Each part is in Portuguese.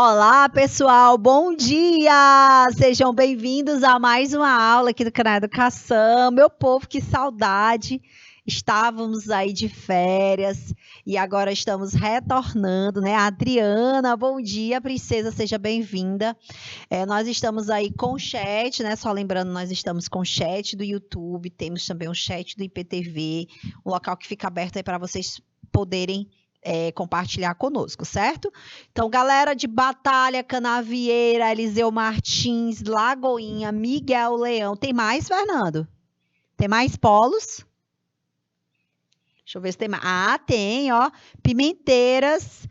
Olá, pessoal, bom dia! Sejam bem-vindos a mais uma aula aqui do canal Educação. Meu povo, que saudade! Estávamos aí de férias e agora estamos retornando, né? Adriana, bom dia, princesa, seja bem-vinda. Nós estamos aí com o chat, né? Só lembrando, nós estamos com o chat do YouTube, temos também o chat do IPTV, um local que fica aberto aí para vocês poderem compartilhar conosco, certo? Então, galera de Batalha, Canavieira, Eliseu Martins, Lagoinha, Miguel Leão. Tem mais, Fernando? Tem mais polos? Deixa eu ver se tem mais. Ah, tem, ó. Pimenteiras,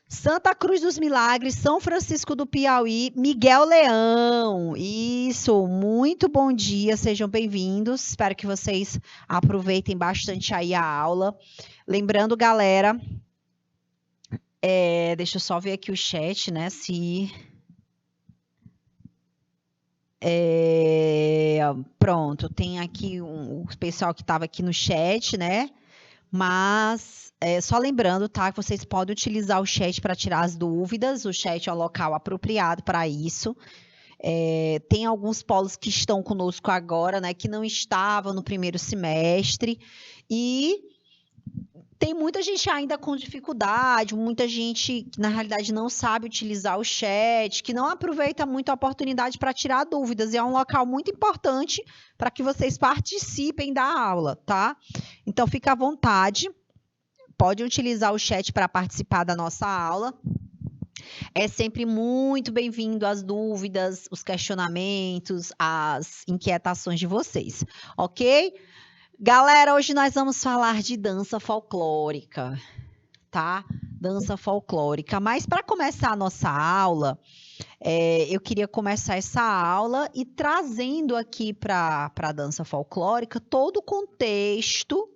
Santa Cruz dos Milagres, São Francisco do Piauí, Miguel Leão. Isso, muito bom dia, sejam bem-vindos. Espero que vocês aproveitem bastante aí a aula. Lembrando, galera, deixa eu só ver aqui o chat, né? Pronto, tem aqui o pessoal que estava aqui no chat, né? Mas só lembrando, tá? Que vocês podem utilizar o chat para tirar as dúvidas. O chat é o local apropriado para isso. Tem alguns polos que estão conosco agora, né? Que não estavam no primeiro semestre. E tem muita gente ainda com dificuldade, muita gente que, na realidade, não sabe utilizar o chat, que não aproveita muito a oportunidade para tirar dúvidas. E é um local muito importante para que vocês participem da aula, tá? Então, fica à vontade. Pode utilizar o chat para participar da nossa aula. É sempre muito bem-vindo as dúvidas, os questionamentos, as inquietações de vocês, ok? Galera, hoje nós vamos falar de dança folclórica, tá? Dança folclórica. Mas para começar a nossa aula, eu queria começar essa aula e trazendo aqui para a dança folclórica todo o contexto,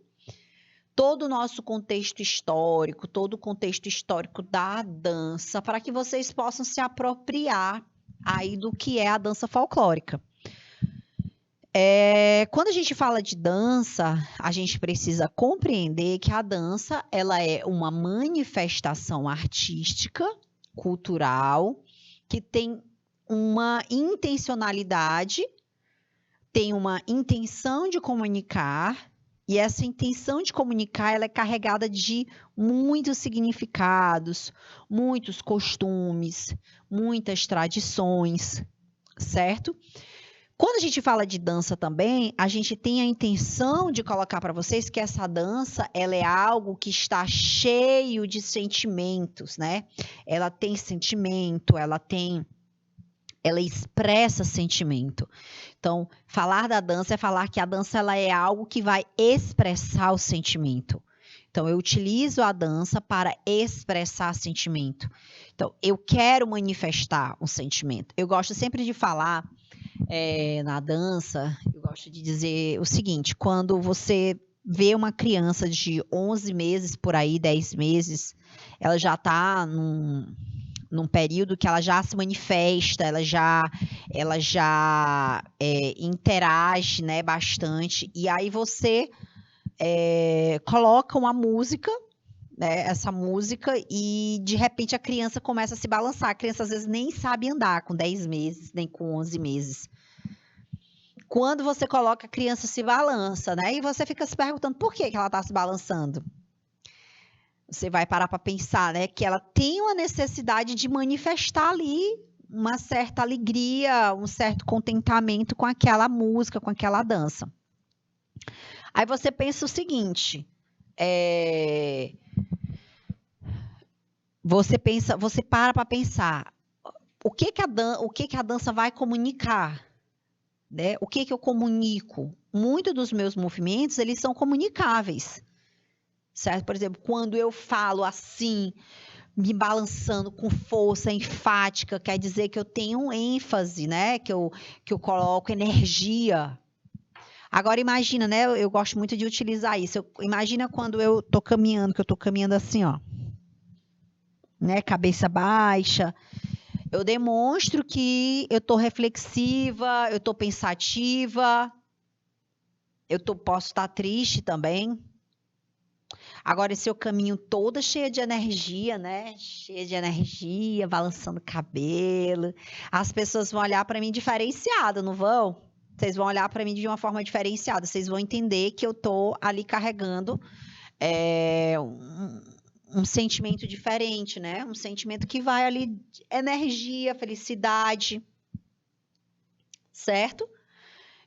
todo o nosso contexto histórico, todo o contexto histórico da dança, para que vocês possam se apropriar aí do que é a dança folclórica. Quando a gente fala de dança, a gente precisa compreender que a dança ela é uma manifestação artística, cultural, que tem uma intencionalidade, tem uma intenção de comunicar, e essa intenção de comunicar ela é carregada de muitos significados, muitos costumes, muitas tradições, certo? Quando a gente fala de dança também, a gente tem a intenção de colocar para vocês que essa dança, ela é algo que está cheio de sentimentos, né? Ela tem sentimento, ela expressa sentimento. Então, falar da dança é falar que a dança ela é algo que vai expressar o sentimento. Então, eu utilizo a dança para expressar sentimento. Então, eu quero manifestar um sentimento. Eu gosto sempre de falar na dança, eu gosto de dizer o seguinte: quando você vê uma criança de 11 meses, por aí, 10 meses, ela já está num período que ela já se manifesta, ela já interage, né, bastante, e aí você coloca uma música, né, essa música, e de repente a criança começa a se balançar. A criança às vezes nem sabe andar com 10 meses, nem com 11 meses. Quando você coloca a criança se balança, né? E você fica se perguntando por que ela está se balançando. Você vai parar para pensar, né? Que ela tem uma necessidade de manifestar ali uma certa alegria, um certo contentamento com aquela música, com aquela dança. Aí você pensa o seguinte: você para pensar, o que a dança vai comunicar? Né? O que eu comunico? Muitos dos meus movimentos, eles são comunicáveis, certo? Por exemplo, quando eu falo assim, me balançando com força enfática, quer dizer que eu tenho ênfase, né? Que eu coloco energia. Agora imagina, né? Eu gosto muito de utilizar isso. Imagina quando eu tô caminhando, que eu tô caminhando assim, ó, né? Cabeça baixa. Eu demonstro que eu estou reflexiva, eu estou pensativa, posso estar triste também. Agora, esse seu caminho toda cheia de energia, né? Cheia de energia, balançando o cabelo. As pessoas vão olhar para mim diferenciada, não vão? Vocês vão olhar para mim de uma forma diferenciada. Vocês vão entender que eu tô ali carregando um sentimento diferente, né? Um sentimento que vai ali, energia, felicidade, certo?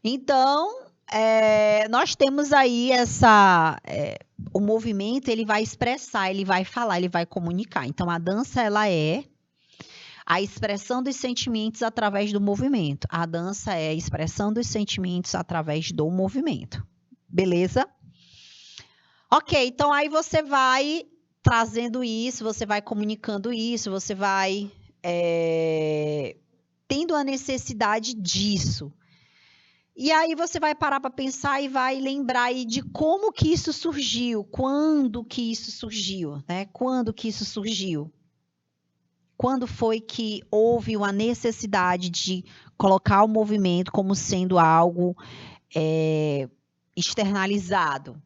Então, nós temos aí o movimento, ele vai expressar, ele vai falar, ele vai comunicar. Então, a dança, ela é a expressão dos sentimentos através do movimento. A dança é a expressão dos sentimentos através do movimento. Beleza? Ok, então aí você vai trazendo isso, você vai comunicando isso, você vai tendo a necessidade disso. E aí você vai parar para pensar e vai lembrar aí de como que isso surgiu, quando que isso surgiu, né? Quando que isso surgiu? Quando foi que houve uma necessidade de colocar o movimento como sendo algo externalizado?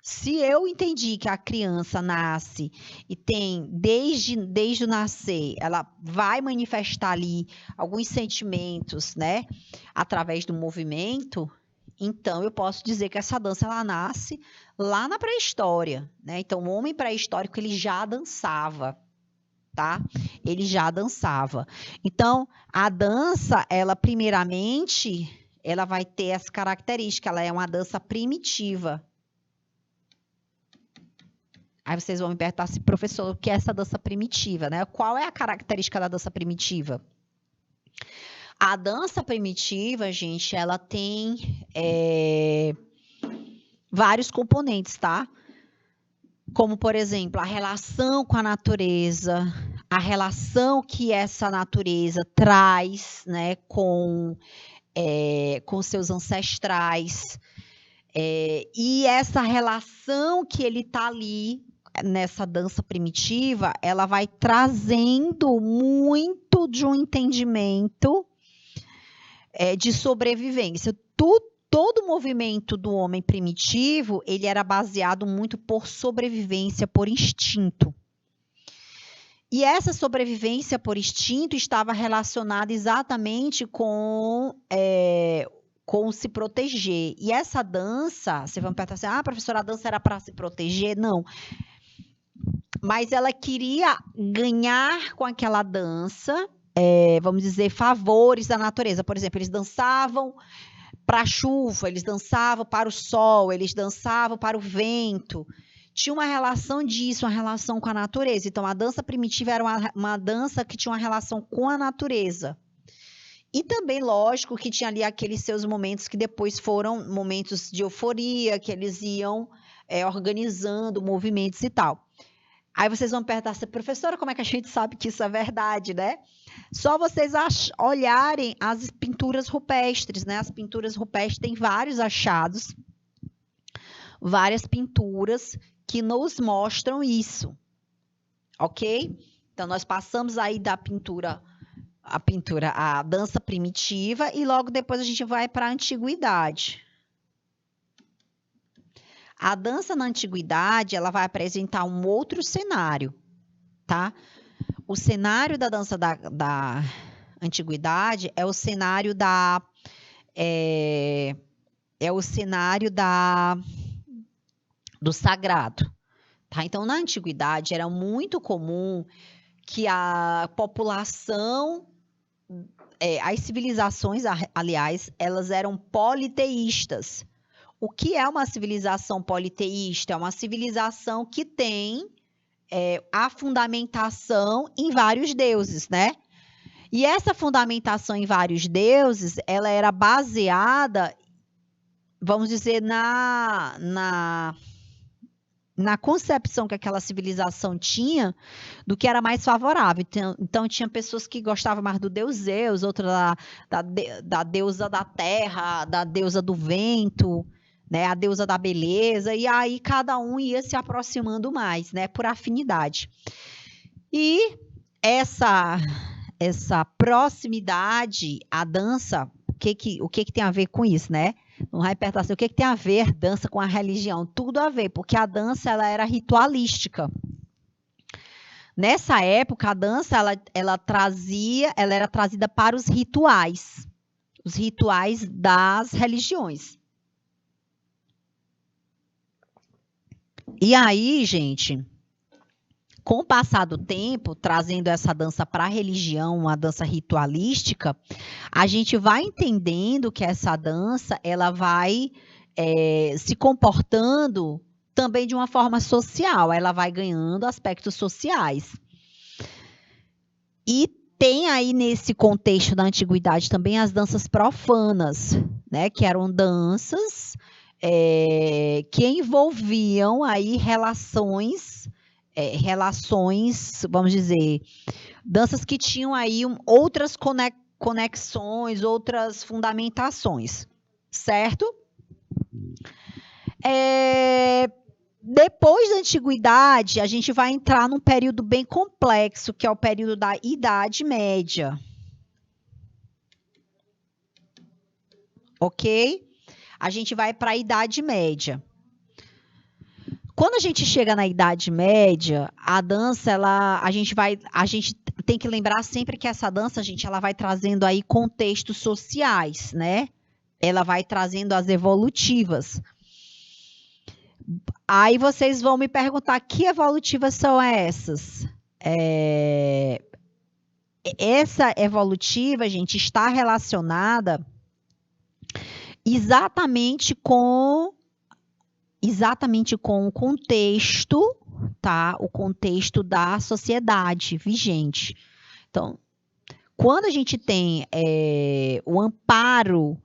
Se eu entendi que a criança nasce e tem, desde o nascer, ela vai manifestar ali alguns sentimentos, né, através do movimento, então eu posso dizer que essa dança, ela nasce lá na pré-história, né? Então, o homem pré-histórico, ele já dançava, tá? Ele já dançava. Então, a dança, ela, primeiramente, ela vai ter essa característica, ela é uma dança primitiva. Aí vocês vão me perguntar assim, professor, o que é essa dança primitiva, né? Qual é a característica da dança primitiva? A dança primitiva, gente, ela tem vários componentes, tá? Como, por exemplo, a relação com a natureza, a relação que essa natureza traz, né, com seus ancestrais, e essa relação que ele tá ali nessa dança primitiva, ela vai trazendo muito de um entendimento de sobrevivência. Todo movimento do homem primitivo, ele era baseado muito por sobrevivência, por instinto. E essa sobrevivência por instinto estava relacionada exatamente com se proteger. E essa dança, você vai me perguntar assim, professora, a dança era para se proteger? Não. Mas ela queria ganhar com aquela dança, vamos dizer, favores da natureza. Por exemplo, eles dançavam para a chuva, eles dançavam para o sol, eles dançavam para o vento. Tinha uma relação disso, uma relação com a natureza. Então, a dança primitiva era uma dança que tinha uma relação com a natureza. E também, lógico, que tinha ali aqueles seus momentos que depois foram momentos de euforia, que eles iam organizando movimentos e tal. Aí vocês vão perguntar assim, professora, como é que a gente sabe que isso é verdade, né? Só vocês olharem as pinturas rupestres, né? As pinturas rupestres têm vários achados, várias pinturas que nos mostram isso, ok? Então, nós passamos aí da pintura, a dança primitiva, e logo depois a gente vai para a antiguidade. A dança na antiguidade, ela vai apresentar um outro cenário, tá? O cenário da dança da antiguidade é o cenário do sagrado, tá? Então, na antiguidade, era muito comum que a população, as civilizações, aliás, elas eram politeístas. O que é uma civilização politeísta? É uma civilização que tem a fundamentação em vários deuses, né? E essa fundamentação em vários deuses, ela era baseada, vamos dizer, na concepção que aquela civilização tinha do que era mais favorável. Então tinha pessoas que gostavam mais do deus Zeus, outras da deusa da terra, da deusa do vento, né, a deusa da beleza, e aí cada um ia se aproximando mais, né, por afinidade. E essa proximidade, a dança, o que tem a ver com isso, né? Não vai perguntar assim, o que tem a ver dança com a religião? Tudo a ver, porque a dança ela era ritualística. Nessa época, a dança ela era trazida para os rituais das religiões. E aí, gente, com o passar do tempo, trazendo essa dança para a religião, uma dança ritualística, a gente vai entendendo que essa dança ela vai se comportando também de uma forma social, ela vai ganhando aspectos sociais. E tem aí nesse contexto da antiguidade também as danças profanas, né, que eram danças que envolviam aí relações, vamos dizer, danças que tinham aí outras conexões, outras fundamentações, certo? Depois da antiguidade, a gente vai entrar num período bem complexo, que é o período da Idade Média. Ok? A gente vai para a Idade Média. Quando a gente chega na Idade Média, a dança, a gente tem que lembrar sempre que essa dança, gente, ela vai trazendo aí contextos sociais, né? Ela vai trazendo as evolutivas. Aí vocês vão me perguntar, que evolutivas são essas? Essa evolutiva, gente, está relacionada exatamente com o contexto, tá? O contexto da sociedade vigente. Então, quando a gente tem o amparo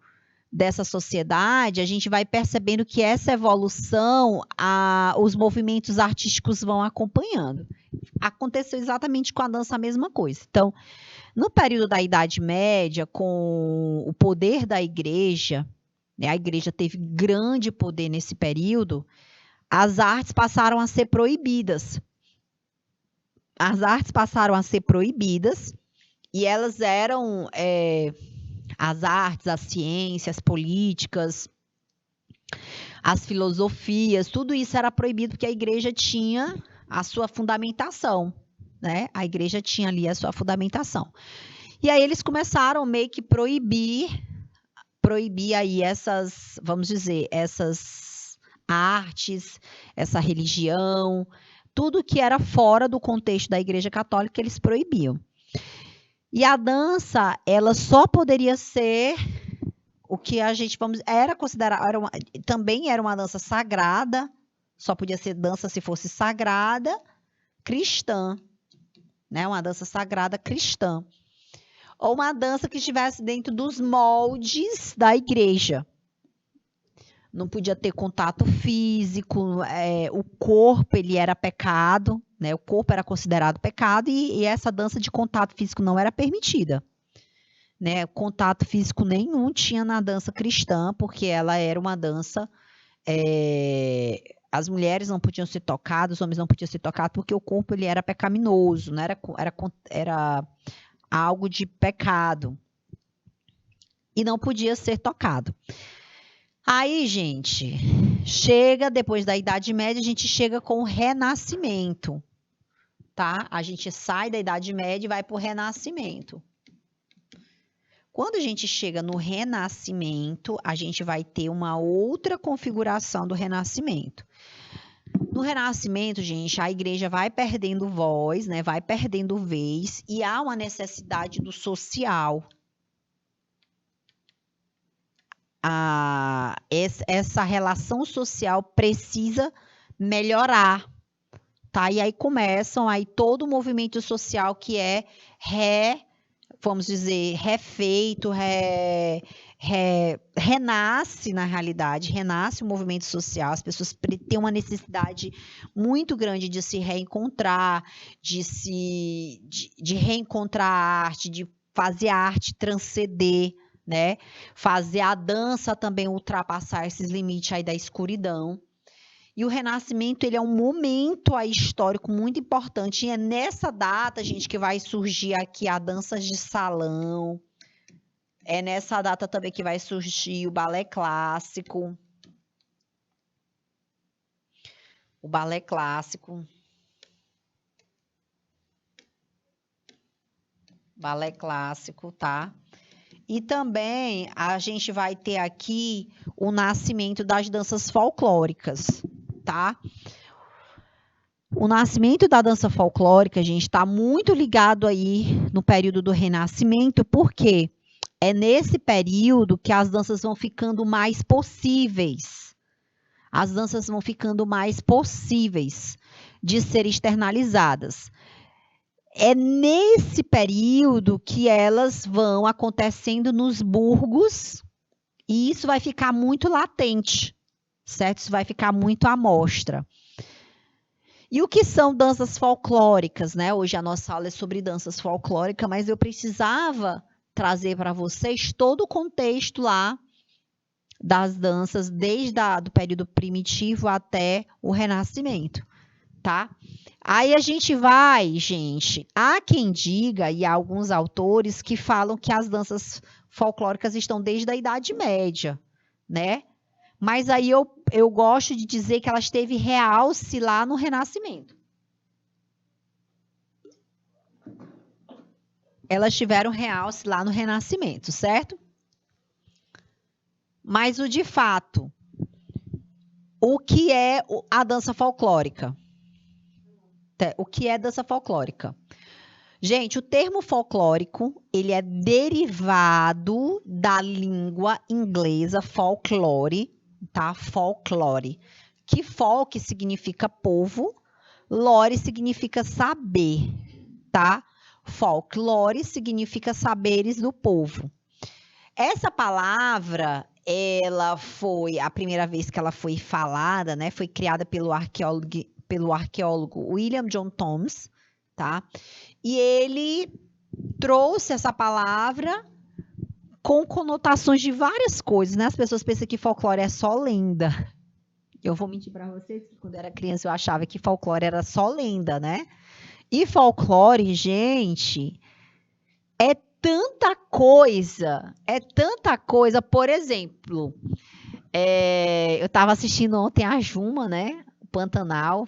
dessa sociedade, a gente vai percebendo que essa evolução, os movimentos artísticos vão acompanhando. Aconteceu exatamente com a dança a mesma coisa. Então, no período da Idade Média, com o poder da igreja, né, a igreja teve grande poder nesse período, as artes passaram a ser proibidas. As artes passaram a ser proibidas e elas eram... as artes, as ciências, políticas, as filosofias, tudo isso era proibido porque a igreja tinha a sua fundamentação, né? A igreja tinha ali a sua fundamentação. E aí eles começaram meio que proibir aí essas, vamos dizer, essas artes, essa religião, tudo que era fora do contexto da igreja católica, eles proibiam. E a dança, ela só poderia ser o que a gente era considerado, também era uma dança sagrada, só podia ser dança se fosse sagrada, cristã, né? Uma dança sagrada cristã. Ou uma dança que estivesse dentro dos moldes da igreja. Não podia ter contato físico, o corpo ele era pecado, né? O corpo era considerado pecado e essa dança de contato físico não era permitida, né? Contato físico nenhum tinha na dança cristã, porque ela era uma dança... as mulheres não podiam ser tocadas, os homens não podiam ser tocados, porque o corpo ele era pecaminoso, né? Era algo de pecado. E não podia ser tocado. Aí, gente, depois da Idade Média, a gente chega com o Renascimento, tá? A gente sai da Idade Média e vai para o Renascimento. Quando a gente chega no Renascimento, a gente vai ter uma outra configuração do Renascimento. No Renascimento, gente, a igreja vai perdendo voz, né? Vai perdendo vez e há uma necessidade do social. Essa relação social precisa melhorar, tá? E aí começam aí todo o movimento social que vamos dizer, refeito, renasce na realidade, renasce o movimento social, as pessoas têm uma necessidade muito grande de se reencontrar, de reencontrar a arte, de fazer a arte transcender, né? Fazer a dança também ultrapassar esses limites aí da escuridão. E o Renascimento, ele é um momento aí histórico muito importante. E é nessa data, gente, que vai surgir aqui a dança de salão, É nessa data também que vai surgir o balé clássico. O balé clássico. Balé clássico, tá? E também a gente vai ter aqui o nascimento das danças folclóricas, tá? O nascimento da dança folclórica, gente, está muito ligado aí no período do Renascimento, porque é nesse período que as danças vão ficando mais possíveis. As danças vão ficando mais possíveis de ser externalizadas. É nesse período que elas vão acontecendo nos burgos e isso vai ficar muito latente, certo? Isso vai ficar muito à mostra. E o que são danças folclóricas, né? Hoje a nossa aula é sobre danças folclóricas, mas eu precisava trazer para vocês todo o contexto lá das danças, desde do período primitivo até o Renascimento, tá? Aí a gente vai, gente, há quem diga, e há alguns autores que falam que as danças folclóricas estão desde a Idade Média, né? Mas aí eu gosto de dizer que elas teve realce lá no Renascimento. Elas tiveram realce lá no Renascimento, certo? Mas de fato, o que é a dança folclórica? O que é dança folclórica? Gente, o termo folclórico, ele é derivado da língua inglesa folklore, tá? Folklore. Que folk significa povo, lore significa saber, tá? Folklore significa saberes do povo. Essa palavra, ela foi a primeira vez que ela foi falada, né? Foi criada pelo arqueólogo William John Thoms, tá? E ele trouxe essa palavra com conotações de várias coisas, né? As pessoas pensam que folclore é só lenda. Eu vou mentir para vocês que quando eu era criança eu achava que folclore era só lenda, né? E folclore, gente, é tanta coisa, Por exemplo, eu estava assistindo ontem a Juma, né? O Pantanal.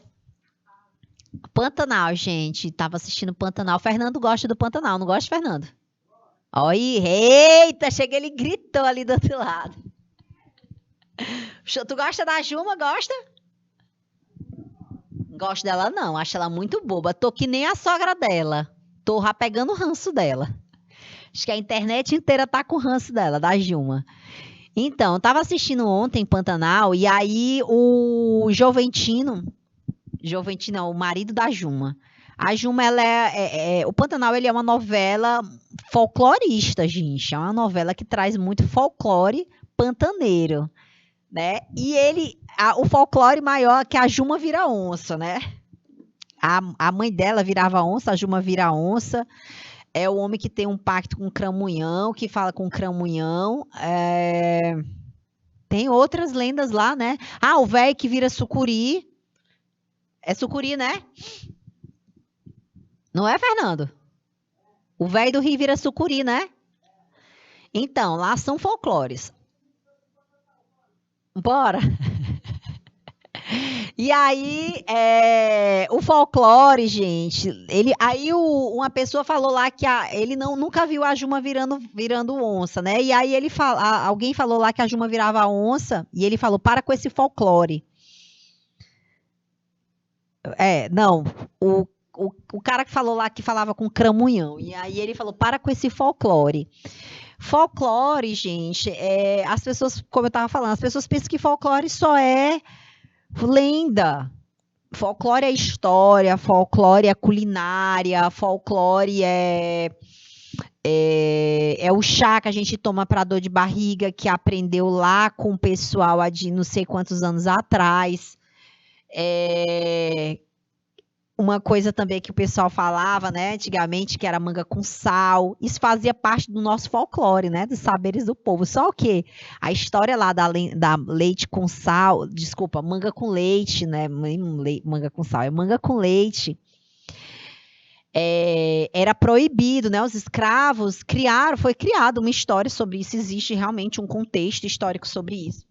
Pantanal, gente. Tava assistindo Pantanal. Fernando gosta do Pantanal, não gosta, Fernando? Olha, eita, cheguei, ele gritou ali do outro lado. Tu gosta da Juma, gosta? Gosto dela não, acho ela muito boba. Tô que nem a sogra dela. Tô já pegando o ranço dela. Acho que a internet inteira tá com o ranço dela, da Juma. Então, eu tava assistindo ontem Pantanal e aí o Joventino, não, o marido da Juma. A Juma, o Pantanal, ele é uma novela folclorista, gente. É uma novela que traz muito folclore pantaneiro, né? E o folclore maior é que a Juma vira onça, né? A mãe dela virava onça, a Juma vira onça. É o homem que tem um pacto com o Cramunhão, que fala com o Cramunhão. Tem outras lendas lá, né? Ah, o velho que vira sucuri. É sucuri, né? Não é, Fernando? O velho do Rio vira sucuri, né? Então, lá são folclores. Bora! E aí, o folclore, gente, uma pessoa falou lá que ele nunca viu a Juma virando onça, né? E aí alguém falou lá que a Juma virava onça, e ele falou, para com esse folclore. Não, o cara que falou lá que falava com cramunhão, e aí ele falou, para com esse folclore. Folclore, gente, as pessoas, como eu estava falando, as pessoas pensam que folclore só é lenda. Folclore é história, folclore é culinária, folclore é o chá que a gente toma para dor de barriga, que aprendeu lá com o pessoal de não sei quantos anos atrás. Uma coisa também que o pessoal falava, né, antigamente, que era manga com sal. Isso fazia parte do nosso folclore, né, dos saberes do povo. Só que a história lá da leite com sal, desculpa, manga com leite, né, manga com sal, é manga com leite. era proibido, né? Os escravos foi criada uma história sobre isso, existe realmente um contexto histórico sobre isso.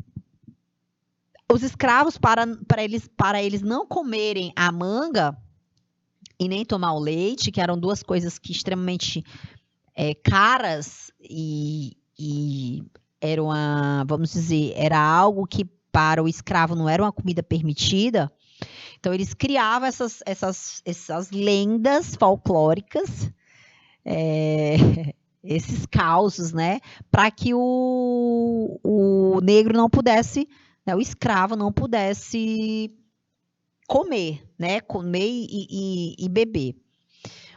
Os escravos, para eles não comerem a manga e nem tomar o leite, que eram duas coisas que extremamente caras e era vamos dizer, era algo que para o escravo não era uma comida permitida. Então, eles criavam essas lendas folclóricas, esses causos, né? Para que o negro não pudesse, né, o escravo não pudesse comer, né? Comer e beber.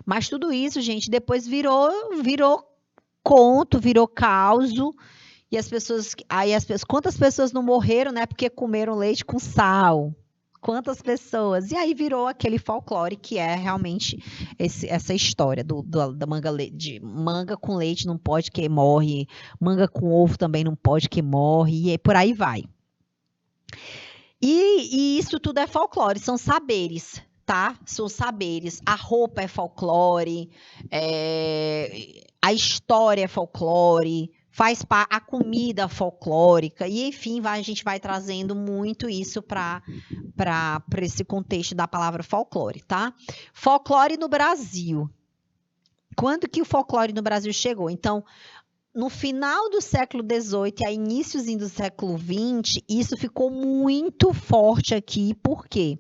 Mas tudo isso, gente, depois virou conto, virou causo. E quantas pessoas não morreram, né? Porque comeram leite com sal? Quantas pessoas? E aí virou aquele folclore que é realmente essa história da manga com leite não pode que morre, manga com ovo também não pode que morre, e por aí vai. E isso tudo é folclore, são saberes, tá? São saberes. A roupa é folclore, a história é folclore, a comida folclórica, e enfim, a gente vai trazendo muito isso para esse contexto da palavra folclore, tá? Folclore no Brasil. Quando que o folclore no Brasil chegou? Então, no final do século XVIII a iníciozinho do século XX, isso ficou muito forte aqui, por quê?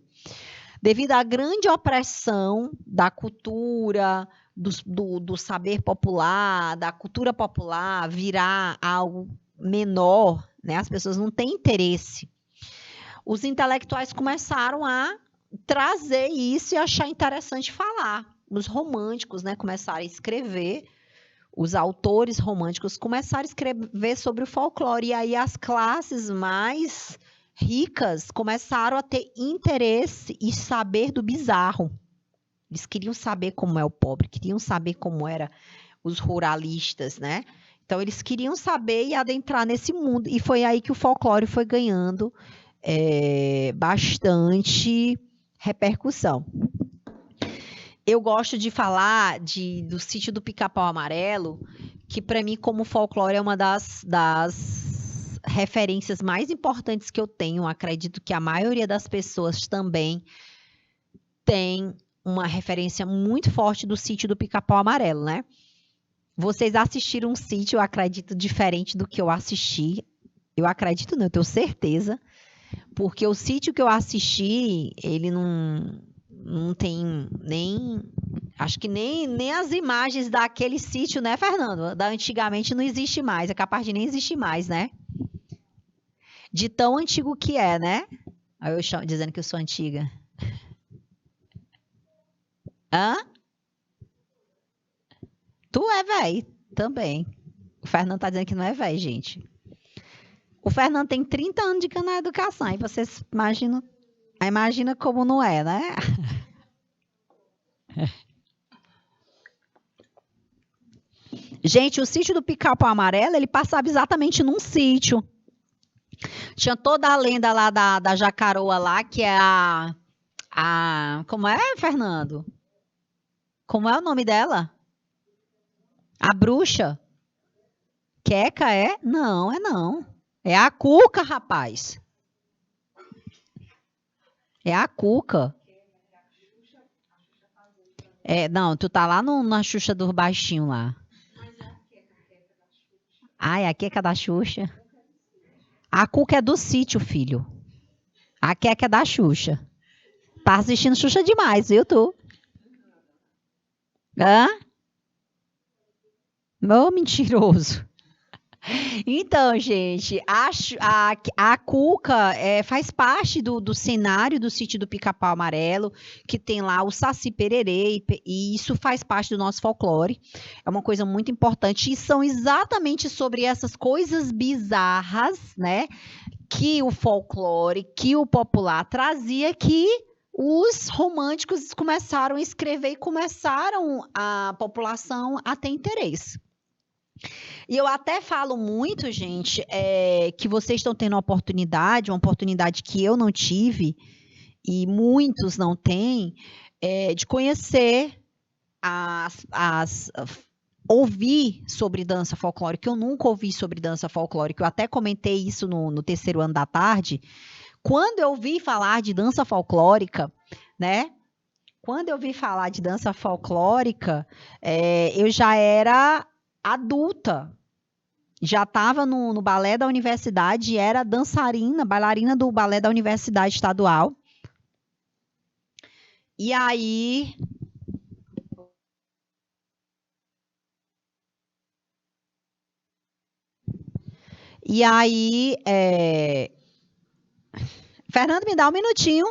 Devido à grande opressão da cultura, do saber popular, da cultura popular virar algo menor, né? As pessoas não têm interesse. Os intelectuais começaram a trazer isso e achar interessante falar. Os românticos, né, começaram a escrever, os autores românticos começaram a escrever sobre o folclore, e aí as classes mais ricas começaram a ter interesse e saber do bizarro. Eles queriam saber como é o pobre, queriam saber como eram os ruralistas, né? Então, eles queriam saber e adentrar nesse mundo. E foi aí que o folclore foi ganhando bastante repercussão. Eu gosto de falar do Sítio do Pica-Pau Amarelo, que para mim, como folclore, é uma das referências mais importantes que eu tenho. Acredito que a maioria das pessoas também tem uma referência muito forte do Sítio do Pica-Pau Amarelo, né? Vocês assistiram um sítio, eu acredito, diferente do que eu assisti. Eu acredito não, eu tenho certeza. Porque o sítio que eu assisti, ele não tem nem... Acho que nem as imagens daquele sítio, né, Fernando? Da antigamente não existe mais, é capaz de nem existir mais, né? De tão antigo que é, né? Aí eu dizendo que eu sou antiga. Hã? Tu é velho também. O Fernando tá dizendo que não é velho, gente. O Fernando tem 30 anos de cana educação, e vocês imagina como não é, né? Gente, o sítio do Pica-Pau Amarelo, ele passava exatamente num sítio. Tinha toda a lenda lá da Jacaroa lá, que é como é, Fernando? Como é o nome dela? A bruxa? Queca é? Não, é não. É a Cuca, rapaz. É a Cuca. Não, tu tá lá na Xuxa do baixinho lá. Ai, a Queca da Xuxa. A Cuca é do sítio, filho. A Queca é da Xuxa. Tá assistindo Xuxa demais, viu, tu? Hã? Ô, mentiroso. Então, gente, a Cuca faz parte do cenário do sítio do Pica-Pau Amarelo, que tem lá o Saci Pererê, e isso faz parte do nosso folclore. É uma coisa muito importante, e são exatamente sobre essas coisas bizarras, né, que o folclore, que o popular trazia, que os românticos começaram a escrever e começaram a população a ter interesse. E eu até falo muito, gente, que vocês estão tendo uma oportunidade que eu não tive e muitos não têm, de conhecer ouvir sobre dança folclórica. Eu nunca ouvi sobre dança folclórica. Eu até comentei isso no terceiro ano da tarde. Quando eu ouvi falar de dança folclórica, né? Quando eu vi falar de dança folclórica, eu já era adulta. Já estava no balé da universidade, era dançarina, bailarina do balé da Universidade Estadual. E aí. E aí. Fernando, me dá um minutinho.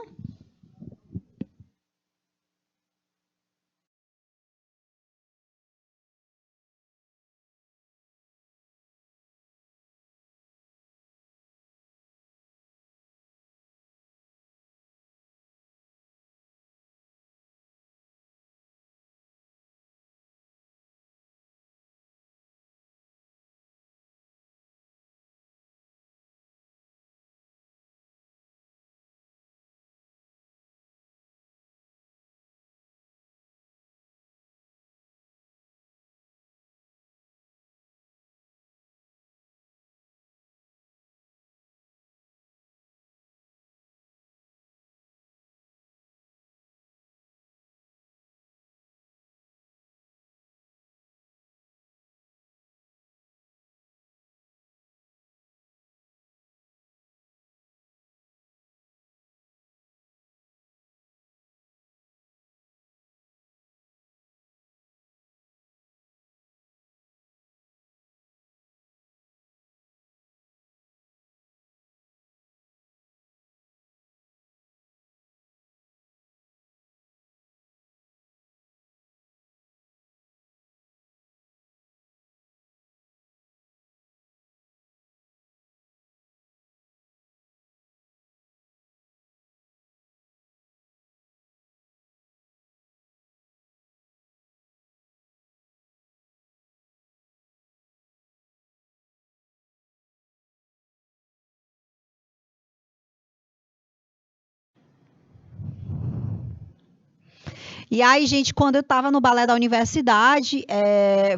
E aí, gente, quando eu estava no balé da universidade,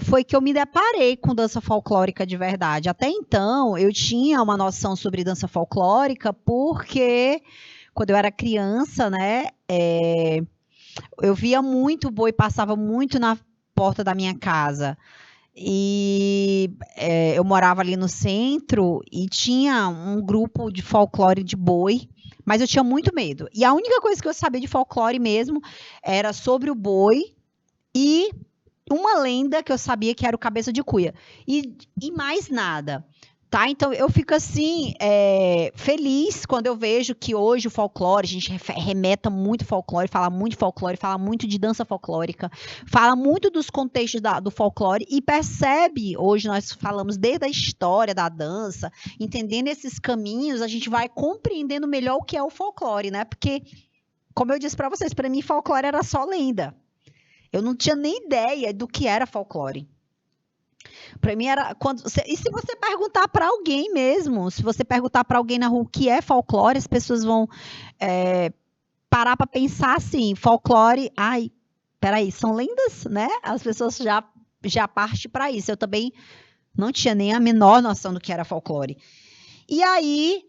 foi que eu me deparei com dança folclórica de verdade. Até então, eu tinha uma noção sobre dança folclórica, porque quando eu era criança, né, eu via muito boi, passava muito na porta da minha casa. E eu morava ali no centro e tinha um grupo de folclore de boi, mas eu tinha muito medo. E a única coisa que eu sabia de folclore mesmo era sobre o boi e uma lenda que eu sabia que era o Cabeça de Cuia. E mais nada. Tá? Então eu fico assim, feliz quando eu vejo que hoje o folclore, a gente remeta muito folclore, fala muito de dança folclórica, fala muito dos contextos do folclore e percebe, hoje nós falamos desde a história da dança, entendendo esses caminhos, a gente vai compreendendo melhor o que é o folclore, né? Porque, como eu disse para vocês, para mim folclore era só lenda. Eu não tinha nem ideia do que era folclore. Para mim era e se você perguntar para alguém mesmo, se você perguntar para alguém na rua o que é folclore, as pessoas vão parar para pensar assim, folclore, ai, peraí, são lendas, né? As pessoas já partem para isso. Eu também não tinha nem a menor noção do que era folclore. E aí,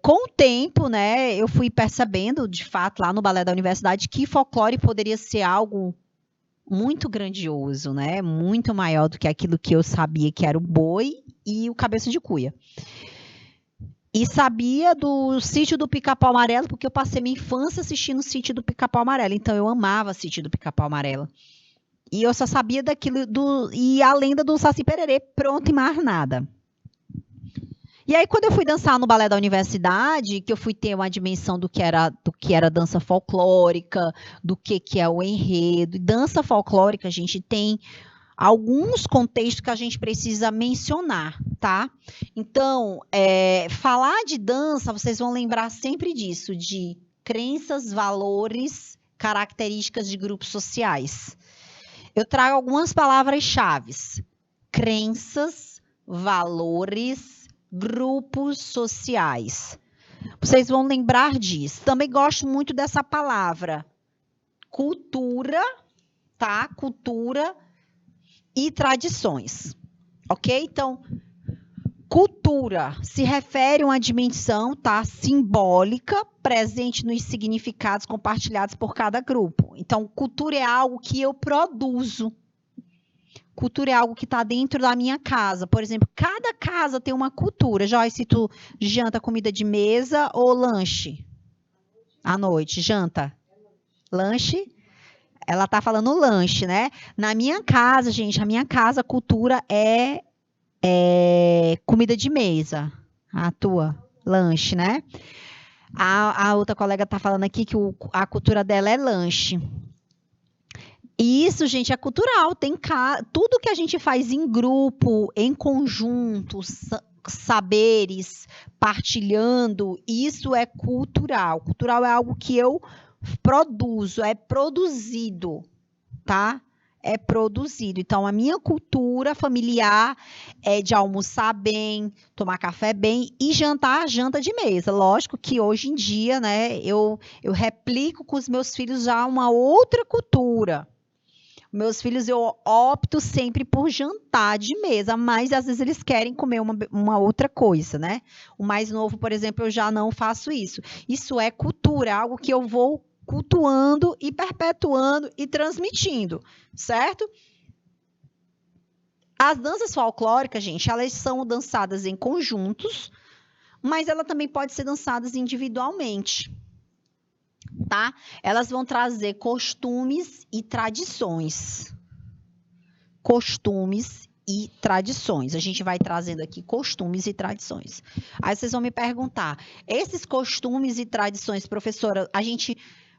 com o tempo, né, eu fui percebendo, de fato, lá no balé da universidade, que folclore poderia ser algo muito grandioso, né? Muito maior do que aquilo que eu sabia que era o boi e o Cabeça de Cuia. E sabia do Sítio do Pica-Pau Amarelo, porque eu passei minha infância assistindo o Sítio do Pica-Pau Amarelo. Então eu amava o Sítio do Pica-Pau Amarelo. E eu só sabia daquilo e a lenda do Saci Pererê, pronto e mais nada. E aí, quando eu fui dançar no balé da universidade, que eu fui ter uma dimensão do que era dança folclórica, do que é o enredo. E dança folclórica, a gente tem alguns contextos que a gente precisa mencionar, tá? Então, falar de dança, vocês vão lembrar sempre disso, de crenças, valores, características de grupos sociais. Eu trago algumas palavras-chave: crenças, valores, grupos sociais. Vocês vão lembrar disso. Também gosto muito dessa palavra cultura tá? Cultura e tradições, ok? Então, cultura se refere a uma dimensão, tá? Simbólica, presente nos significados compartilhados por cada grupo. Então, cultura é algo que eu produzo. Cultura é algo que está dentro da minha casa. Por exemplo, cada casa tem uma cultura. Joyce, se tu janta comida de mesa ou lanche? À noite, janta. Lanche? Ela tá falando lanche, né? Na minha casa, gente, a minha casa, a cultura é comida de mesa. A tua, lanche, né? A outra colega tá falando aqui que a cultura dela é lanche. E isso, gente, é cultural. Tudo que a gente faz em grupo, em conjunto, saberes, partilhando, isso é cultural. Cultural é algo que eu produzo, é produzido, tá? É produzido. Então, a minha cultura familiar é de almoçar bem, tomar café bem e jantar janta de mesa. Lógico que hoje em dia, né, eu replico com os meus filhos já uma outra cultura. Meus filhos, eu opto sempre por jantar de mesa, mas às vezes eles querem comer uma outra coisa, né? O mais novo, por exemplo, eu já não faço isso. Isso é cultura, algo que eu vou cultuando e perpetuando e transmitindo, certo? As danças folclóricas, gente, elas são dançadas em conjuntos, mas ela também pode ser dançadas individualmente, tá? Elas vão trazer costumes e tradições. Costumes e tradições. A gente vai trazendo aqui costumes e tradições. Aí vocês vão me perguntar, esses costumes e tradições, professora, a gente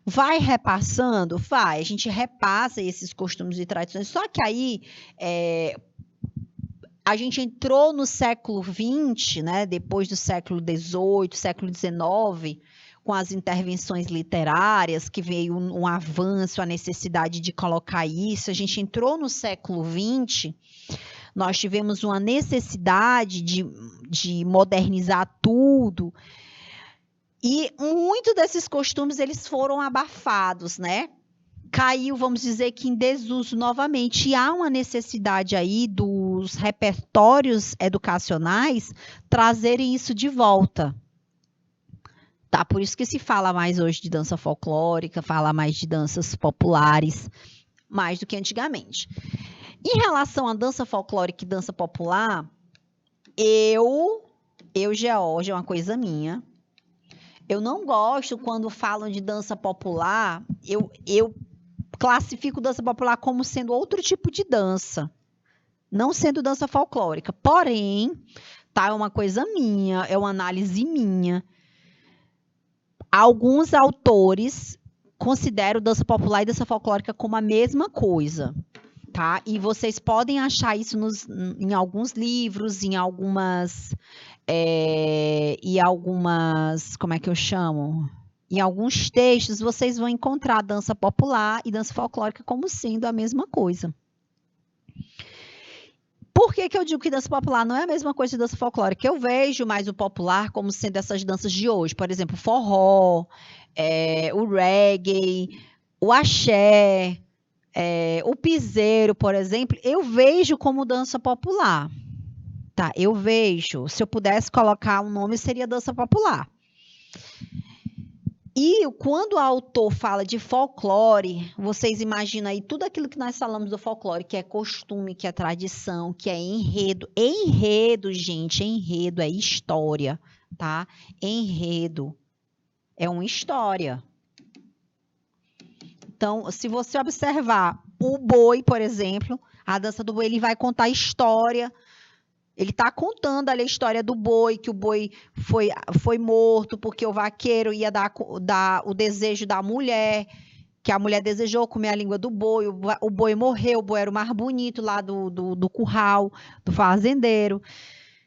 vai repassando? Vai, a gente repassa esses costumes e tradições, só que aí a gente entrou no século XX, né, depois do século XVIII, século XIX, com as intervenções literárias, que veio um avanço, a necessidade de colocar isso. A gente entrou no século XX, nós tivemos uma necessidade de modernizar tudo, e muitos desses costumes eles foram abafados, né? Caiu, vamos dizer que em desuso novamente. E há uma necessidade aí dos repertórios educacionais trazerem isso de volta. Tá? Por isso que se fala mais hoje de dança folclórica, fala mais de danças populares, mais do que antigamente. Em relação à dança folclórica e dança popular, Georgia, é uma coisa minha. Eu não gosto quando falam de dança popular, eu classifico dança popular como sendo outro tipo de dança, não sendo dança folclórica. Porém, tá, é uma coisa minha, é uma análise minha. Alguns autores consideram dança popular e dança folclórica como a mesma coisa, tá? E vocês podem achar isso em alguns livros, em algumas, como é que eu chamo? Em alguns textos, vocês vão encontrar dança popular e dança folclórica como sendo a mesma coisa. Por que eu digo que dança popular não é a mesma coisa de dança folclórica? Eu vejo mais o popular como sendo essas danças de hoje. Por exemplo, o forró, o reggae, o axé, o piseiro, por exemplo. Eu vejo como dança popular. Tá, eu vejo. Se eu pudesse colocar um nome, seria dança popular. E quando o autor fala de folclore, vocês imaginam aí tudo aquilo que nós falamos do folclore, que é costume, que é tradição, que é enredo. Enredo, gente, enredo é história, tá? Enredo é uma história. Então, se você observar o boi, por exemplo, a dança do boi, ele vai contar história. Ele está contando ali a história do boi, que o boi foi morto porque o vaqueiro ia dar o desejo da mulher, que a mulher desejou comer a língua do boi, o boi morreu, o boi era o mais bonito lá do curral, do fazendeiro.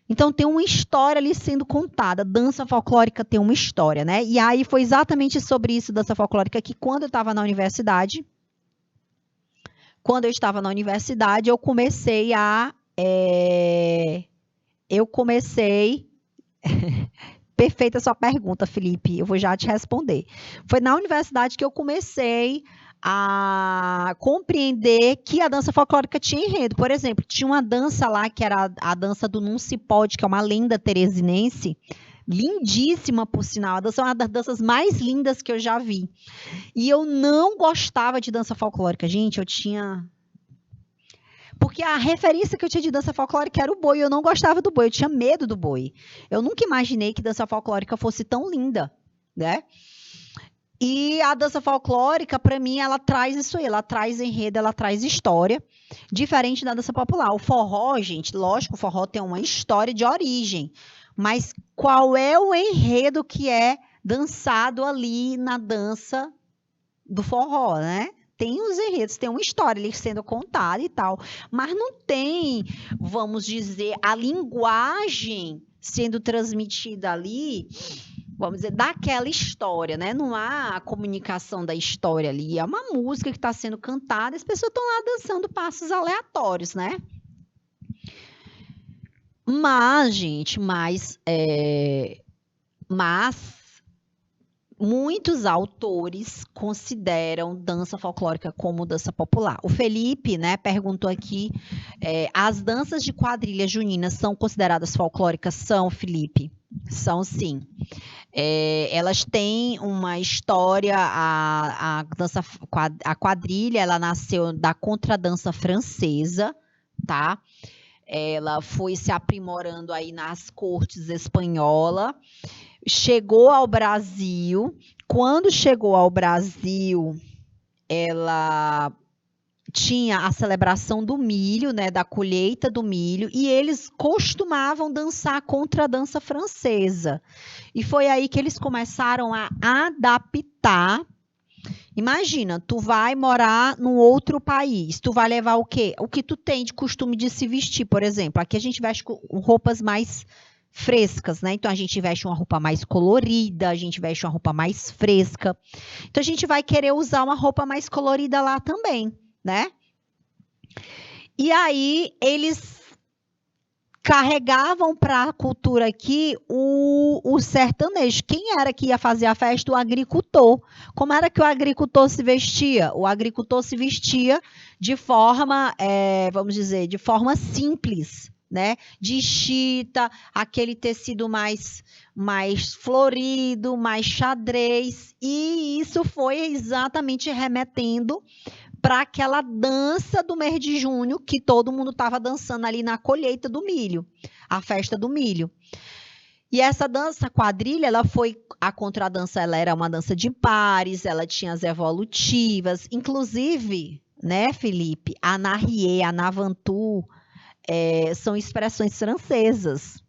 Então tem uma história ali sendo contada. Dança folclórica tem uma história, né? E aí foi exatamente sobre isso, dança folclórica, que quando eu estava na universidade, eu comecei a Perfeita a sua pergunta, Felipe. Eu vou já te responder. Foi na universidade que eu comecei a compreender que a dança folclórica tinha enredo. Por exemplo, tinha uma dança lá que era a dança do Não Se Pode, que é uma lenda teresinense, lindíssima, por sinal. A dança é uma das danças mais lindas que eu já vi. E eu não gostava de dança folclórica. Gente, eu tinha... Porque a referência que eu tinha de dança folclórica era o boi. Eu não gostava do boi, eu tinha medo do boi. Eu nunca imaginei que dança folclórica fosse tão linda, né? E a dança folclórica, para mim, ela traz isso aí, ela traz enredo, ela traz história, diferente da dança popular. O forró, gente, lógico, o forró tem uma história de origem, mas qual é o enredo que é dançado ali na dança do forró, né? Tem os enredos, tem uma história ali sendo contada e tal, mas não tem, vamos dizer, a linguagem sendo transmitida ali, vamos dizer, daquela história, né? Não há a comunicação da história ali, é uma música que está sendo cantada, as pessoas estão lá dançando passos aleatórios, né? Mas, gente, mas muitos autores consideram dança folclórica como dança popular. O Felipe, né, perguntou aqui, as danças de quadrilha junina são consideradas folclóricas? São, Felipe? São, sim. Elas têm uma história, a quadrilha, ela nasceu da contradança francesa, tá? Ela foi se aprimorando aí nas cortes espanholas, chegou ao Brasil. Quando chegou ao Brasil, ela tinha a celebração do milho, né, da colheita do milho, e eles costumavam dançar a contradança francesa. E foi aí que eles começaram a adaptar. Imagina, tu vai morar num outro país, tu vai levar o quê? O que tu tem de costume de se vestir, por exemplo. Aqui a gente veste com roupas mais frescas, né? Então a gente veste uma roupa mais colorida, a gente veste uma roupa mais fresca. Então a gente vai querer usar uma roupa mais colorida lá também, né? E aí eles carregavam para a cultura aqui o sertanejo. Quem era que ia fazer a festa? O agricultor. Como era que o agricultor se vestia? O agricultor se vestia de forma, vamos dizer, de forma simples, né? De chita, aquele tecido mais florido, mais xadrez. E isso foi exatamente remetendo para aquela dança do mês de junho que todo mundo estava dançando ali na colheita do milho, a festa do milho. E essa dança quadrilha, a contradança, ela era uma dança de pares, ela tinha as evolutivas, inclusive, né, Felipe, a Narrier, a Navantu, são expressões francesas,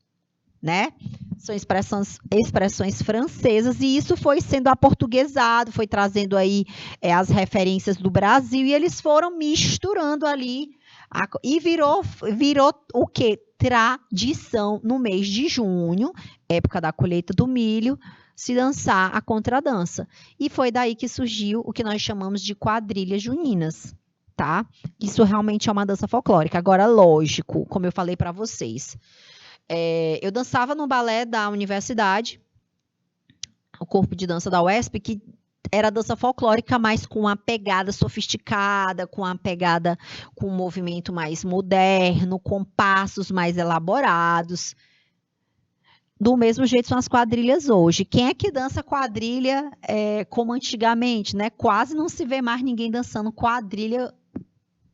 né? São expressões francesas, e isso foi sendo aportuguesado, foi trazendo aí as referências do Brasil, e eles foram misturando ali, e virou o quê? Tradição no mês de junho, época da colheita do milho, se dançar a contradança. E foi daí que surgiu o que nós chamamos de quadrilhas juninas, tá? Isso realmente é uma dança folclórica. Agora, lógico, como eu falei para vocês, eu dançava no balé da universidade, o corpo de dança da UESP, que era dança folclórica, mas com uma pegada sofisticada, com um movimento mais moderno, com passos mais elaborados. Do mesmo jeito são as quadrilhas hoje. Quem é que dança quadrilha como antigamente, né? Quase não se vê mais ninguém dançando quadrilha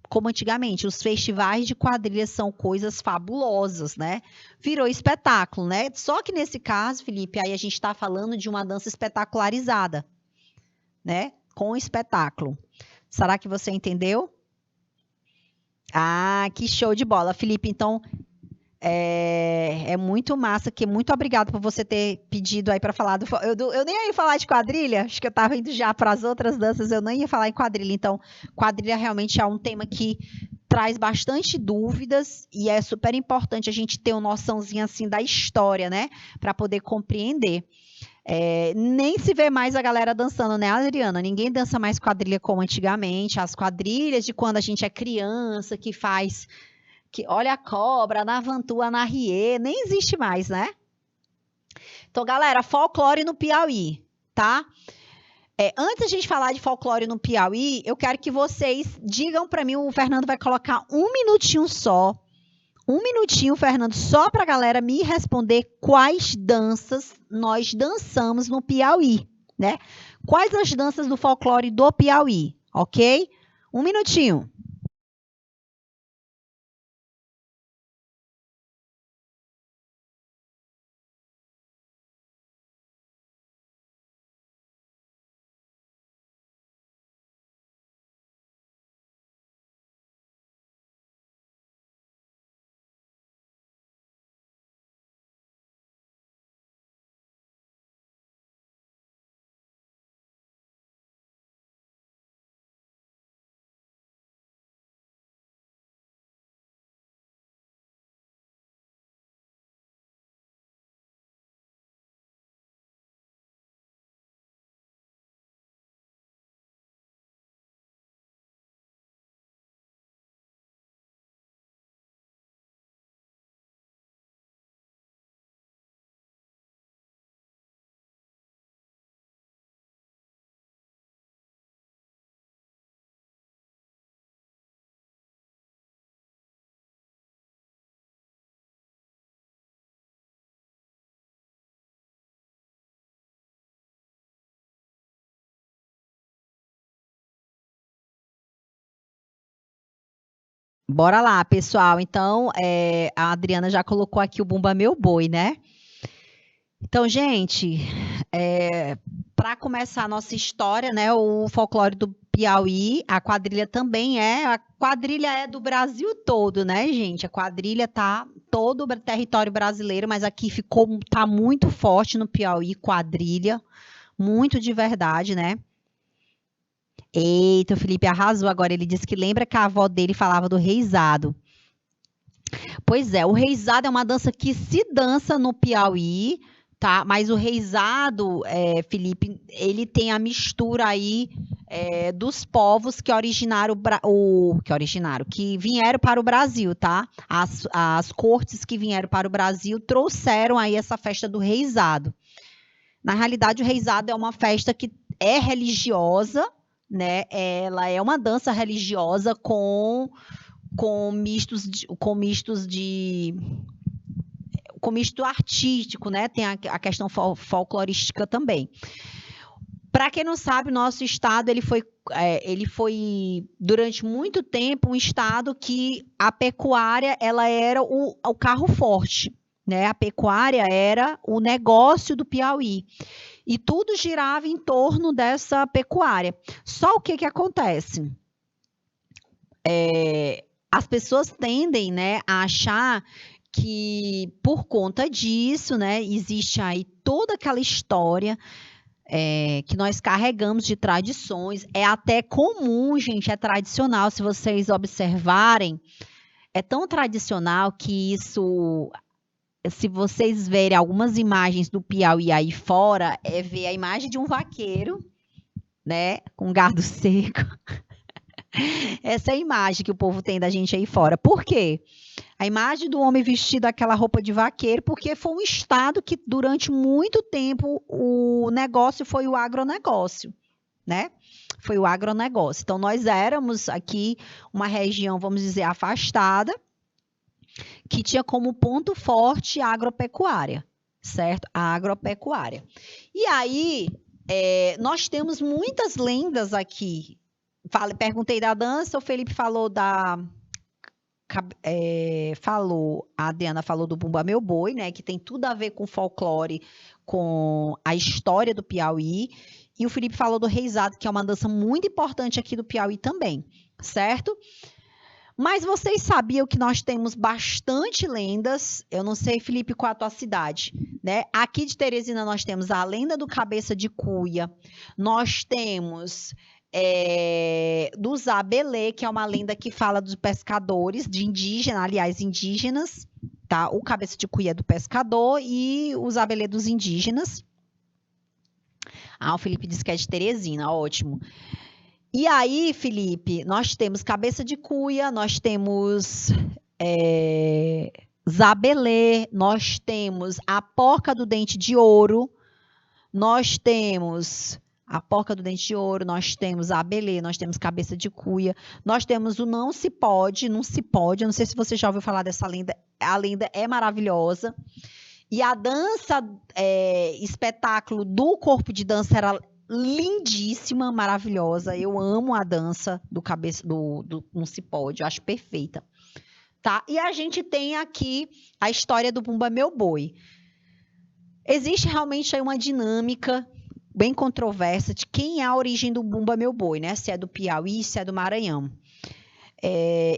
como antigamente. Os festivais de quadrilhas são coisas fabulosas, né? Virou espetáculo, né? Só que nesse caso, Felipe, aí a gente está falando de uma dança espetacularizada, né? Com espetáculo. Será que você entendeu? Ah, que show de bola, Felipe. Então, é muito massa, que muito obrigado por você ter pedido aí para falar eu nem ia falar de quadrilha, acho que eu estava indo já para as outras danças, eu nem ia falar em quadrilha. Então, quadrilha realmente é um tema que traz bastante dúvidas, e é super importante a gente ter uma noçãozinha assim da história, né, para poder compreender. Nem se vê mais a galera dançando, né, Adriana? Ninguém dança mais quadrilha como antigamente. As quadrilhas de quando a gente é criança, que faz, que olha a cobra, a Navantu, a Narrier, nem existe mais, né? Então, galera, folclore no Piauí, tá? Antes da gente falar de folclore no Piauí, eu quero que vocês digam para mim, o Fernando vai colocar um minutinho só. Um minutinho, Fernando, só para a galera me responder quais danças nós dançamos no Piauí, né? Quais as danças do folclore do Piauí, ok? Um minutinho. Bora lá, pessoal. Então, a Adriana já colocou aqui o Bumba Meu Boi, né? Então, gente, para começar a nossa história, né, o folclore do Piauí, a quadrilha também a quadrilha é do Brasil todo, né, gente? A quadrilha tá todo o território brasileiro, mas aqui tá muito forte no Piauí, quadrilha, muito de verdade, né? Eita, o Felipe arrasou agora, ele disse que lembra que a avó dele falava do reizado. Pois é, o reizado é uma dança que se dança no Piauí, tá? Mas o reizado, Felipe, ele tem a mistura aí dos povos que originaram que vieram para o Brasil, tá? As cortes que vieram para o Brasil trouxeram aí essa festa do reizado. Na realidade, o reizado é uma festa que é religiosa, né? Ela é uma dança religiosa com misto artístico, né? Tem a questão folclorística também. Para quem não sabe, o nosso estado ele foi durante muito tempo um estado que a pecuária ela era o carro forte, né? A pecuária era o negócio do Piauí e tudo girava em torno dessa pecuária. Só o que acontece? As pessoas tendem, né, a achar que por conta disso, né, existe aí toda aquela história que nós carregamos de tradições. É até comum, gente, é tradicional, se vocês observarem, é tão tradicional que isso, se vocês verem algumas imagens do Piauí aí fora, ver a imagem de um vaqueiro, né, com gado seco. Essa é a imagem que o povo tem da gente aí fora. Por quê? A imagem do homem vestido aquela roupa de vaqueiro, porque foi um estado que durante muito tempo o negócio foi o agronegócio, né? Foi o agronegócio. Então nós éramos aqui uma região, vamos dizer, afastada, que tinha como ponto forte a agropecuária, certo? A agropecuária. E aí nós temos muitas lendas aqui. Perguntei da dança, o Felipe falou a Adriana falou do Bumba Meu Boi, né, que tem tudo a ver com folclore, com a história do Piauí, e o Felipe falou do reizado, que é uma dança muito importante aqui do Piauí também, certo? Mas vocês sabiam que nós temos bastante lendas? Eu não sei, Felipe, qual é a tua cidade, né? Aqui de Teresina nós temos a lenda do Cabeça de Cuia, nós temos do Zabelê, que é uma lenda que fala dos pescadores, de indígenas, aliás, indígenas, tá? O Cabeça de Cuia é do pescador e o Zabelê dos indígenas. O Felipe disse que é de Teresina, ótimo. E aí, Felipe, nós temos Cabeça de Cuia, nós temos Zabelê, nós temos a Porca do Dente de Ouro, nós temos a porca do dente de ouro, nós temos a abelê, nós temos cabeça de cuia, nós temos o não se pode, não se pode. Eu não sei se você já ouviu falar dessa lenda, a lenda é maravilhosa. E a dança, espetáculo do corpo de dança era lindíssima, maravilhosa. Eu amo a dança do cabeça do não se pode, eu acho perfeita. Tá? E a gente tem aqui a história do Bumba Meu Boi. Existe realmente aí uma dinâmica bem controversa de quem é a origem do Bumba Meu Boi, né? Se é do Piauí, se é do Maranhão.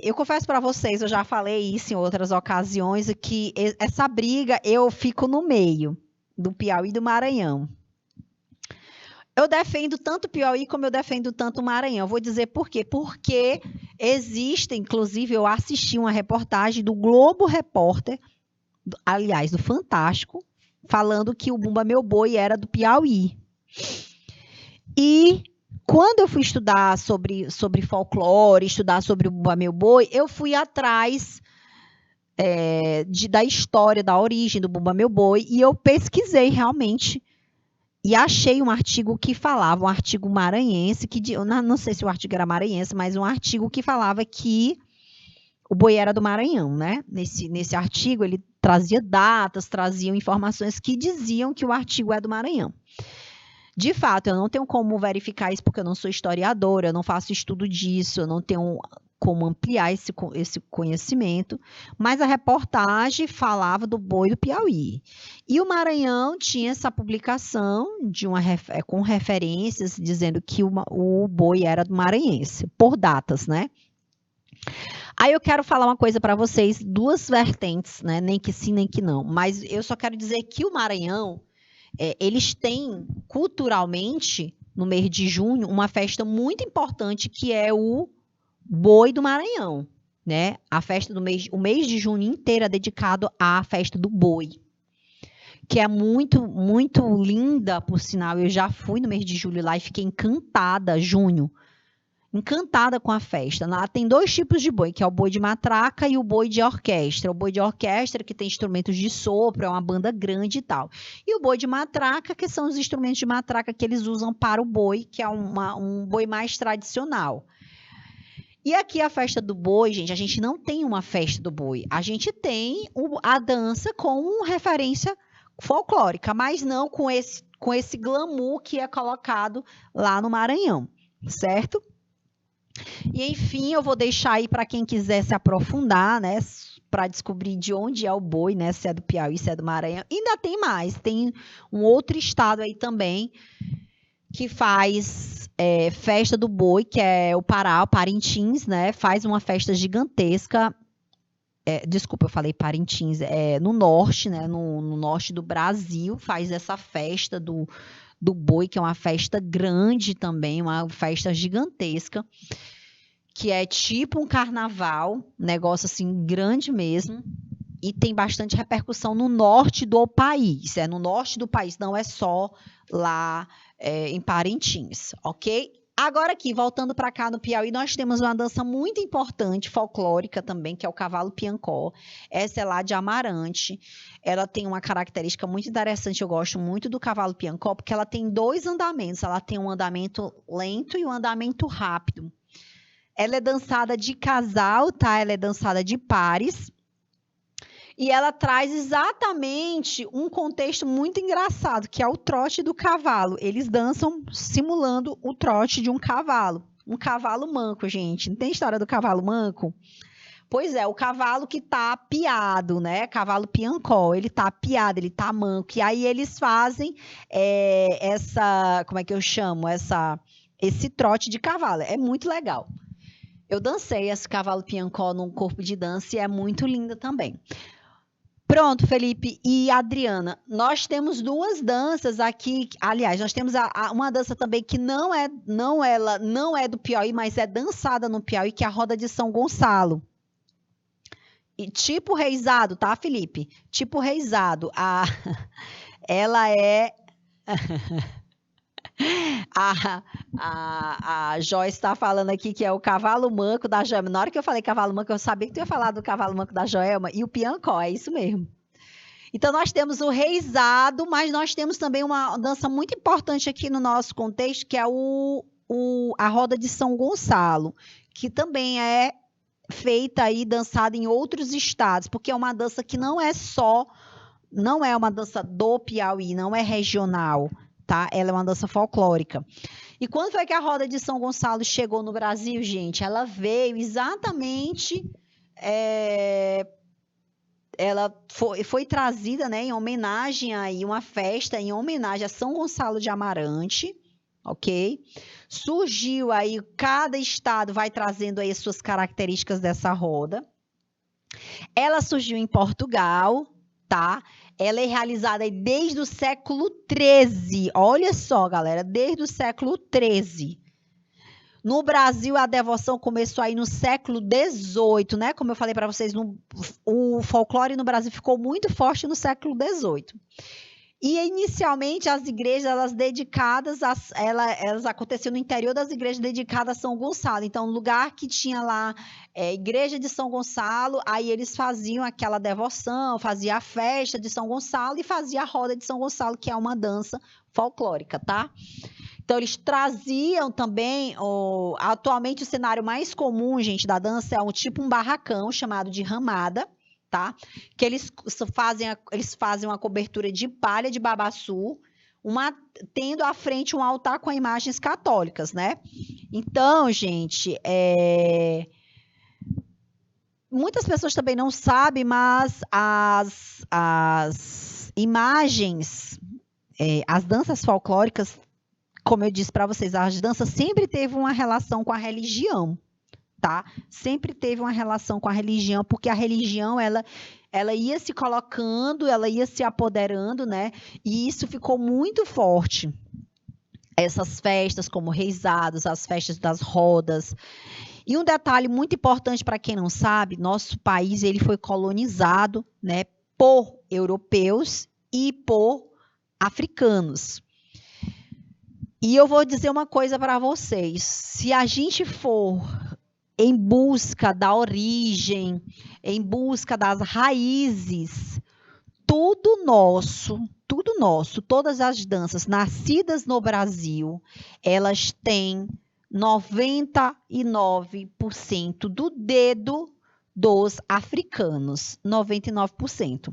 Eu confesso para vocês, eu já falei isso em outras ocasiões, que essa briga eu fico no meio do Piauí e do Maranhão. Eu defendo tanto o Piauí como eu defendo tanto o Maranhão. Eu vou dizer por quê. Porque existe, inclusive, eu assisti uma reportagem do Globo Repórter, aliás, do Fantástico, falando que o Bumba Meu Boi era do Piauí. E quando eu fui estudar sobre folclore, estudar sobre o Bumba Meu Boi, eu fui atrás da história, da origem do Bumba Meu Boi, e eu pesquisei realmente e achei um artigo que falava, um artigo maranhense, eu não sei se o artigo era maranhense, mas um artigo que falava que o boi era do Maranhão, né? Nesse artigo ele trazia datas, trazia informações que diziam que o artigo é do Maranhão. De fato, eu não tenho como verificar isso porque eu não sou historiadora, eu não faço estudo disso, eu não tenho como ampliar esse conhecimento, mas a reportagem falava do boi do Piauí. E o Maranhão tinha essa publicação com referências dizendo que o boi era do maranhense, por datas, né? Aí eu quero falar uma coisa para vocês, duas vertentes, né? Nem que sim, nem que não. Mas eu só quero dizer que o Maranhão, eles têm culturalmente, no mês de junho, uma festa muito importante que é o Boi do Maranhão, né? A festa o mês de junho inteiro é dedicado à festa do boi, que é muito, muito linda, por sinal. Eu já fui no mês de julho lá e fiquei encantada, encantada com a festa. Lá tem dois tipos de boi, que é o boi de matraca e o boi de orquestra. O boi de orquestra, que tem instrumentos de sopro, é uma banda grande e tal. E o boi de matraca, que são os instrumentos de matraca que eles usam para o boi, que é um boi mais tradicional. E aqui a festa do boi, gente, a gente não tem uma festa do boi. A gente tem a dança com referência folclórica, mas não com esse glamour que é colocado lá no Maranhão, certo? E, enfim, eu vou deixar aí para quem quiser se aprofundar, né, para descobrir de onde é o boi, né, se é do Piauí, se é do Maranhão. Ainda tem mais, tem um outro estado aí também que faz festa do boi, que é o Pará, o Parintins, né, faz uma festa gigantesca. Desculpa, eu falei Parintins, no norte, né, no norte do Brasil, faz essa festa do boi, que é uma festa grande também, uma festa gigantesca, que é tipo um carnaval, negócio assim grande mesmo, e tem bastante repercussão no norte do país, no norte do país, não é só lá em Parintins, ok? Agora aqui, voltando para cá no Piauí, nós temos uma dança muito importante, folclórica também, que é o cavalo piancó. Essa é lá de Amarante. Ela tem uma característica muito interessante, eu gosto muito do cavalo piancó, porque ela tem dois andamentos. Ela tem um andamento lento e um andamento rápido. Ela é dançada de casal, tá? Ela é dançada de pares. E ela traz exatamente um contexto muito engraçado, que é o trote do cavalo. Eles dançam simulando o trote de um cavalo manco, gente. Não tem história do cavalo manco? Pois é, o cavalo que tá piado, né? Cavalo piancó, ele tá piado, ele tá manco. E aí eles fazem como é que eu chamo? Esse trote de cavalo. É muito legal. Eu dancei esse cavalo piancó num corpo de dança e é muito linda também. Pronto, Felipe e Adriana, nós temos duas danças aqui. Aliás, nós temos uma dança também que ela não é do Piauí, mas é dançada no Piauí, que é a roda de São Gonçalo. E tipo reizado, tá, Felipe? Tipo reizado. Ela é A Joyce está falando aqui que é o cavalo manco da Joelma. Na hora que eu falei cavalo manco, eu sabia que tu ia falar do cavalo manco da Joelma e o piancó, é isso mesmo. Então, nós temos o reizado, mas nós temos também uma dança muito importante aqui no nosso contexto, que é a roda de São Gonçalo, que também é feita e dançada em outros estados, porque é uma dança que não é uma dança do Piauí, não é regional, tá? Ela é uma dança folclórica. E quando foi que a roda de São Gonçalo chegou no Brasil, gente? Ela veio exatamente... ela foi trazida, né, em homenagem aí, uma festa em homenagem a São Gonçalo de Amarante, ok? Surgiu aí, cada estado vai trazendo aí as suas características dessa roda. Ela surgiu em Portugal, tá? Ela é realizada aí desde o século XIII. Olha só, galera, desde o século XIII. No Brasil, a devoção começou aí no século XVIII, né? Como eu falei para vocês, o folclore no Brasil ficou muito forte no século XVIII. E inicialmente as igrejas, elas aconteciam no interior das igrejas dedicadas a São Gonçalo. Então, no lugar que tinha lá igreja de São Gonçalo, aí eles faziam aquela devoção, fazia a festa de São Gonçalo e fazia a roda de São Gonçalo, que é uma dança folclórica, tá? Então, eles traziam também, atualmente o cenário mais comum, gente, da dança é um barracão chamado de ramada, tá? Que eles fazem uma cobertura de palha de babaçu, tendo à frente um altar com imagens católicas, né? Então, gente, muitas pessoas também não sabem, mas as imagens, as danças folclóricas, como eu disse para vocês, as danças sempre teve uma relação com a religião, tá? Sempre teve uma relação com a religião, porque a religião, ela ia se colocando, ela ia se apoderando, né? E isso ficou muito forte. Essas festas como reisados, as festas das rodas. E um detalhe muito importante para quem não sabe, nosso país ele foi colonizado, né, por europeus e por africanos. E eu vou dizer uma coisa para vocês, se a gente for em busca da origem, em busca das raízes, tudo nosso, todas as danças nascidas no Brasil, elas têm 99% do dedo dos africanos, 99%.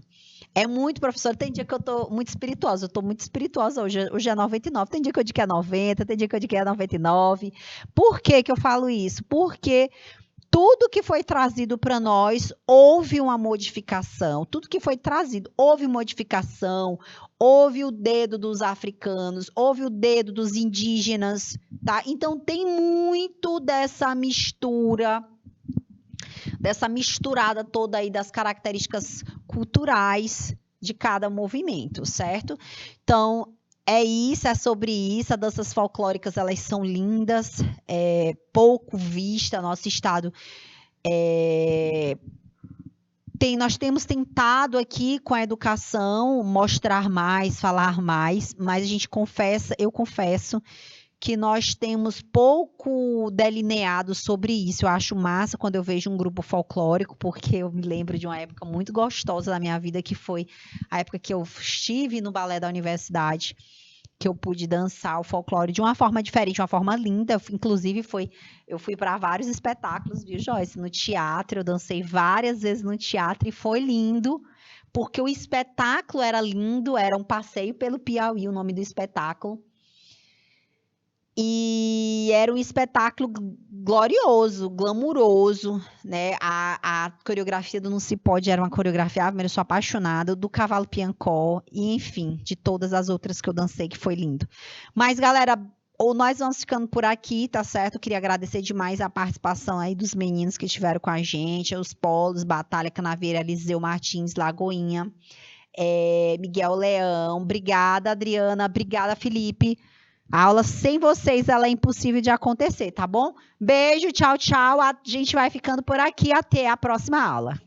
É muito, professor. Tem dia que eu tô muito espirituosa. Eu tô muito espirituosa hoje. Hoje é 99. Tem dia que eu digo que é 90. Tem dia que eu digo que é 99. Por que que eu falo isso? Porque tudo que foi trazido para nós houve uma modificação. Tudo que foi trazido houve modificação. Houve o dedo dos africanos. Houve o dedo dos indígenas. Tá? Então tem muito dessa misturada toda aí das características culturais de cada movimento, certo? Então, é isso, é sobre isso. As danças folclóricas, elas são lindas, pouco vista, nosso estado nós temos tentado aqui com a educação mostrar mais, falar mais, mas eu confesso que nós temos pouco delineado sobre isso. Eu acho massa quando eu vejo um grupo folclórico, porque eu me lembro de uma época muito gostosa da minha vida, que foi a época que eu estive no balé da universidade, que eu pude dançar o folclore de uma forma diferente, uma forma linda. Inclusive, eu fui para vários espetáculos, viu, Joyce? No teatro, eu dancei várias vezes no teatro e foi lindo, porque o espetáculo era lindo, era um passeio pelo Piauí, o nome do espetáculo. E era um espetáculo glorioso, glamuroso, né? A coreografia do Não Se Pode era uma coreografia, eu sou apaixonada, do Cavalo Piancó, e enfim, de todas as outras que eu dancei, que foi lindo. Mas, galera, nós vamos ficando por aqui, tá certo? Eu queria agradecer demais a participação aí dos meninos que estiveram com a gente, os Polos, Batalha Canaveira, Eliseu Martins, Lagoinha, Miguel Leão. Obrigada, Adriana. Obrigada, Felipe. A aula sem vocês, ela é impossível de acontecer, tá bom? Beijo, tchau, tchau. A gente vai ficando por aqui. Até a próxima aula.